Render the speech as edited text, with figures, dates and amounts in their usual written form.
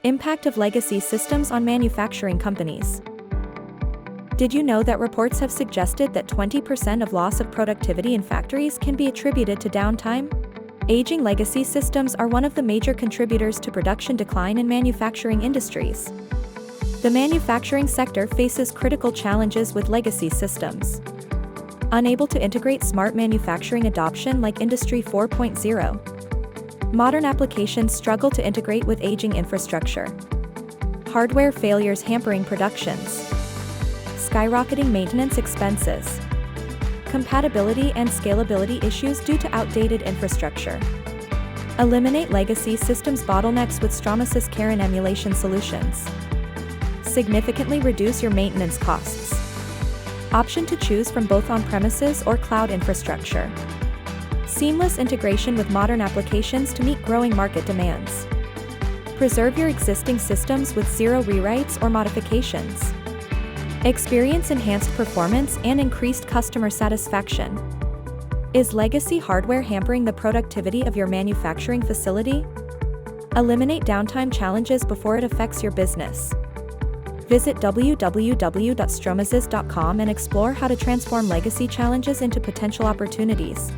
Impact of legacy systems on manufacturing companies. Did you know that reports have suggested that 20% of loss of productivity in factories can be attributed to downtime? Aging legacy systems are one of the major contributors to production decline in manufacturing industries. The manufacturing sector faces critical challenges with legacy systems. Unable to integrate smart manufacturing adoption like Industry 4.0. Modern applications struggle to integrate with aging infrastructure. Hardware failures hampering productions. Skyrocketing maintenance expenses. Compatibility and scalability issues due to outdated infrastructure. Eliminate legacy systems bottlenecks with Stromasys Charon Emulation Solutions. Significantly reduce your maintenance costs. Option to choose from both on-premises or cloud infrastructure. Seamless integration with modern applications to meet growing market demands. Preserve your existing systems with zero rewrites or modifications. Experience enhanced performance and increased customer satisfaction. Is legacy hardware hampering the productivity of your manufacturing facility? Eliminate downtime challenges before it affects your business. Visit www.stromasys.com and explore how to transform legacy challenges into potential opportunities.